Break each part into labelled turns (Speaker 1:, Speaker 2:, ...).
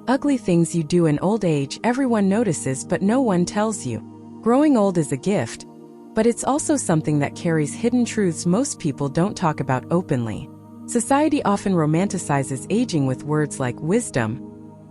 Speaker 1: Ugly things you do in old age everyone notices but no one tells you. Growing old is a gift, but it's also something that carries hidden truths most people don't talk about openly. Society often romanticizes aging with words like wisdom,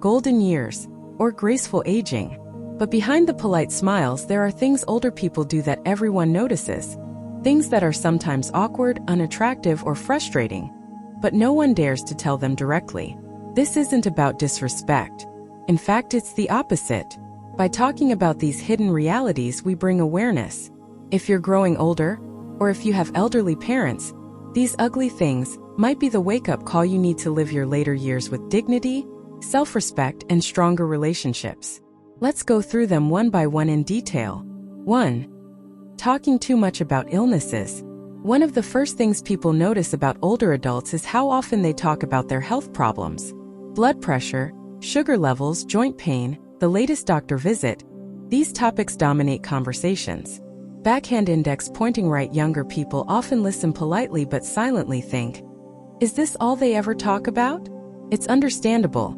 Speaker 1: golden years, or graceful aging. But behind the polite smiles, there are things older people do that everyone notices. Things that are sometimes awkward, unattractive, or frustrating, but no one dares to tell them directly. This isn't about disrespect. In fact, it's the opposite. By talking about these hidden realities, we bring awareness. If you're growing older, or if you have elderly parents, these ugly things might be the wake-up call you need to live your later years with dignity, self-respect, and stronger relationships. Let's go through them one by one in detail. 1. Talking too much about illnesses. One of the first things people notice about older adults is how often they talk about their health problems. Blood pressure, sugar levels, joint pain, the latest doctor visit. These topics dominate conversations. Backhand index pointing right. Younger people often listen politely but silently think, is this all they ever talk about? It's understandable.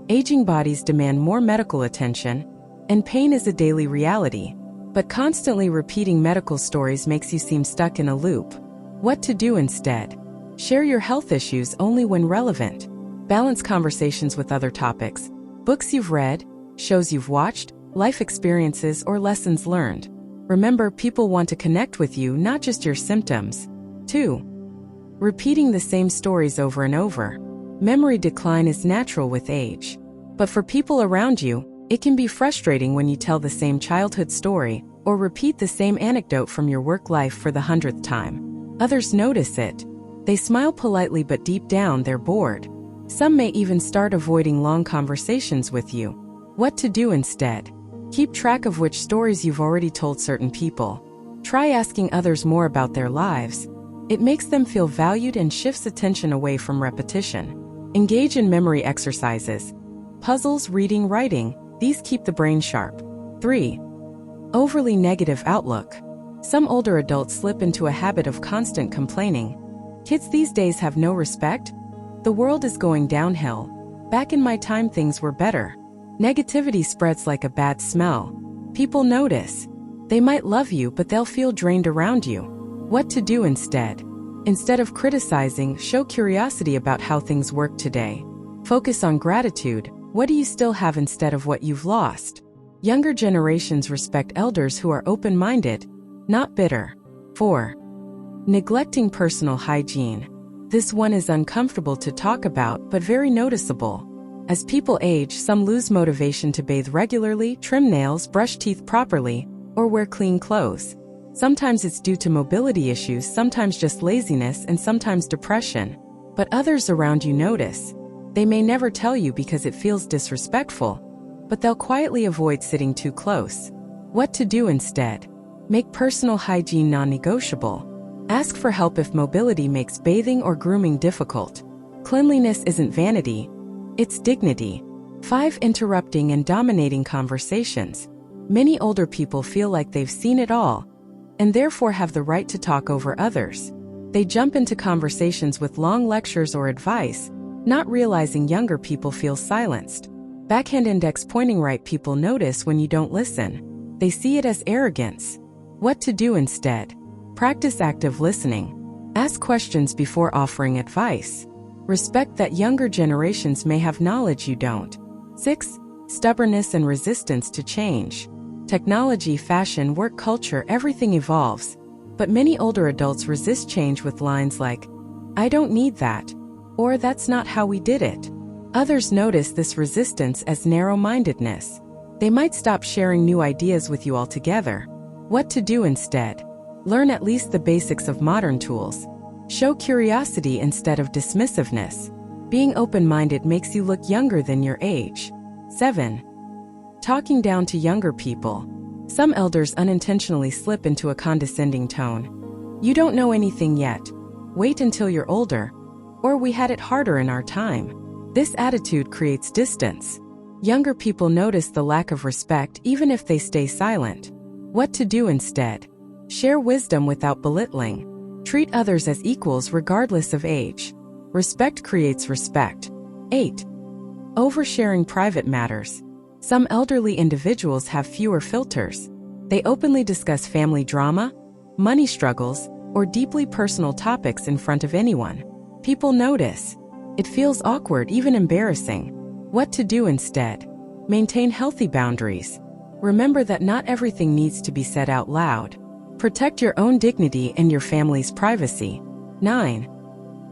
Speaker 1: Aging bodies demand more medical attention, and pain is a daily reality. But constantly repeating medical stories makes you seem stuck in a loop. What to do instead? Share your health issues only when relevant. Balance conversations with other topics. Books you've read, shows you've watched, life experiences, or lessons learned. Remember, people want to connect with you, not just your symptoms. 2. Repeating the same stories over and over. Memory decline is natural with age. But for people around you, it can be frustrating when you tell the same childhood story or repeat the same anecdote from your work life for the 100th time. Others notice it. They smile politely but deep down they're bored. Some may even start avoiding long conversations with you. What to do instead? Keep track of which stories you've already told certain people. Try asking others more about their lives. It makes them feel valued and shifts attention away from repetition. Engage in memory exercises. Puzzles, reading, writing. These keep the brain sharp. 3. Overly negative outlook. Some older adults slip into a habit of constant complaining. Kids these days have no respect. The world is going downhill. Back in my time things were better. Negativity spreads like a bad smell. People notice. They might love you, but they'll feel drained around you. What to do instead? Instead of criticizing, show curiosity about how things work today. Focus on gratitude. What do you still have instead of what you've lost? Younger generations respect elders who are open-minded, not bitter. 4. Neglecting personal hygiene. This one is uncomfortable to talk about, but very noticeable. As people age, some lose motivation to bathe regularly, trim nails, brush teeth properly, or wear clean clothes. Sometimes it's due to mobility issues, sometimes just laziness, and sometimes depression. But others around you notice. They may never tell you because it feels disrespectful, but they'll quietly avoid sitting too close. What to do instead? Make personal hygiene non-negotiable. Ask for help if mobility makes bathing or grooming difficult. Cleanliness isn't vanity, it's dignity. 5. Interrupting and dominating conversations. Many older people feel like they've seen it all, and therefore have the right to talk over others. They jump into conversations with long lectures or advice, not realizing younger people feel silenced. Backhand index pointing right. People notice when you don't listen. They see it as arrogance. What to do instead? Practice active listening. Ask questions before offering advice. Respect that younger generations may have knowledge you don't. 6. Stubbornness and resistance to change. Technology, fashion, work culture, everything evolves. But many older adults resist change with lines like, I don't need that, or that's not how we did it. Others notice this resistance as narrow-mindedness. They might stop sharing new ideas with you altogether. What to do instead? Learn at least the basics of modern tools. Show curiosity instead of dismissiveness. Being open-minded makes you look younger than your age. 7. Talking down to younger people. Some elders unintentionally slip into a condescending tone. You don't know anything yet. Wait until you're older. Or we had it harder in our time. This attitude creates distance. Younger people notice the lack of respect even if they stay silent. What to do instead? Share wisdom without belittling. Treat others as equals regardless of age. Respect creates respect. 8. Oversharing private matters. Some elderly individuals have fewer filters. They openly discuss family drama, money struggles, or deeply personal topics in front of anyone. People notice. It feels awkward, even embarrassing. What to do instead? Maintain healthy boundaries. Remember that not everything needs to be said out loud. Protect your own dignity and your family's privacy. 9.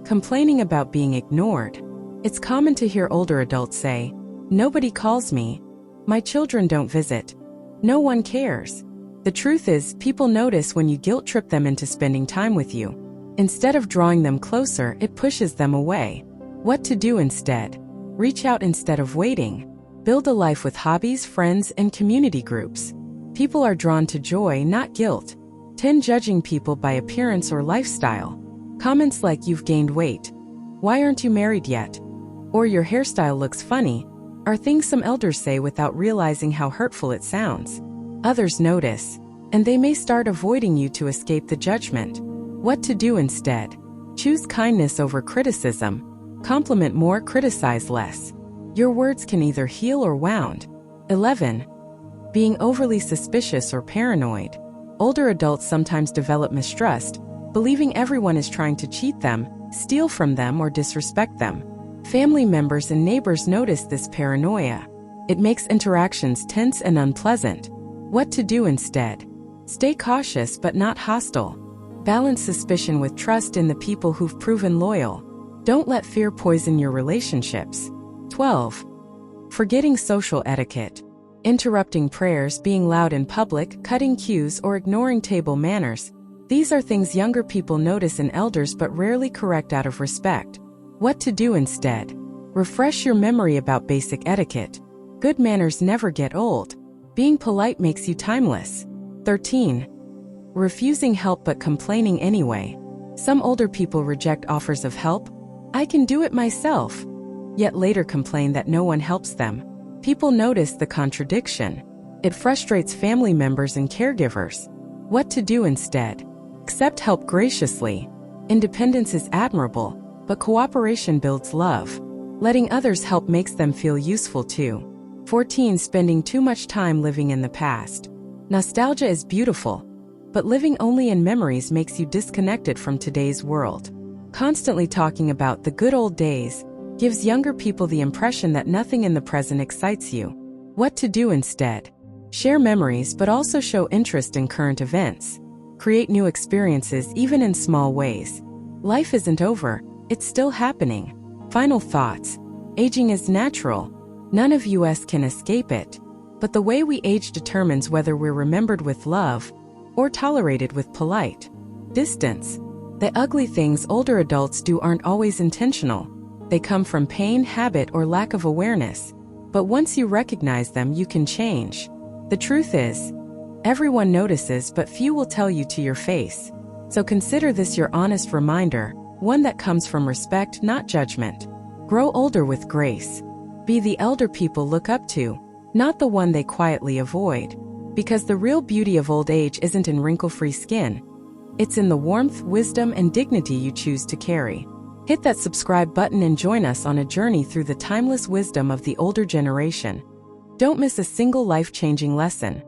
Speaker 1: Complaining about being ignored. It's common to hear older adults say, "Nobody calls me. My children don't visit. No one cares." The truth is, people notice when you guilt-trip them into spending time with you. Instead of drawing them closer, it pushes them away. What to do instead? Reach out instead of waiting. Build a life with hobbies, friends, and community groups. People are drawn to joy, not guilt. 10. Judging people by appearance or lifestyle. Comments like "You've gained weight," "Why aren't you married yet?" or "Your hairstyle looks funny," are things some elders say without realizing how hurtful it sounds. Others notice, and they may start avoiding you to escape the judgment. What to do instead? Choose kindness over criticism. Compliment more, criticize less. Your words can either heal or wound. 11. Being overly suspicious or paranoid. Older adults sometimes develop mistrust, believing everyone is trying to cheat them, steal from them, or disrespect them. Family members and neighbors notice this paranoia. It makes interactions tense and unpleasant. What to do instead? Stay cautious but not hostile. Balance suspicion with trust in the people who've proven loyal. Don't let fear poison your relationships. 12. Forgetting social etiquette. Interrupting prayers, being loud in public, cutting cues, or ignoring table manners. These are things younger people notice in elders but rarely correct out of respect. What to do instead? Refresh your memory about basic etiquette. Good manners never get old. Being polite makes you timeless. 13. Refusing help but complaining anyway. Some older people reject offers of help. "I can do it myself," yet later complain that no one helps them. People notice the contradiction. It frustrates family members and caregivers. What to do instead? Accept help graciously. Independence is admirable, but cooperation builds love. Letting others help makes them feel useful too. 14. Spending too much time living in the past. Nostalgia is beautiful, but living only in memories makes you disconnected from today's world. Constantly talking about the good old days gives younger people the impression that nothing in the present excites you. What to do instead? Share memories but also show interest in current events. Create new experiences even in small ways. Life isn't over, it's still happening. Final thoughts. Aging is natural. None of us can escape it. But the way we age determines whether we're remembered with love or tolerated with polite distance. The ugly things older adults do aren't always intentional. They come from pain, habit, or lack of awareness. But once you recognize them, you can change. The truth is, everyone notices, but few will tell you to your face. So consider this your honest reminder, one that comes from respect, not judgment. Grow older with grace. Be the elder people look up to, not the one they quietly avoid. Because the real beauty of old age isn't in wrinkle-free skin. It's in the warmth, wisdom, and dignity you choose to carry. Hit that subscribe button and join us on a journey through the timeless wisdom of the older generation. Don't miss a single life-changing lesson.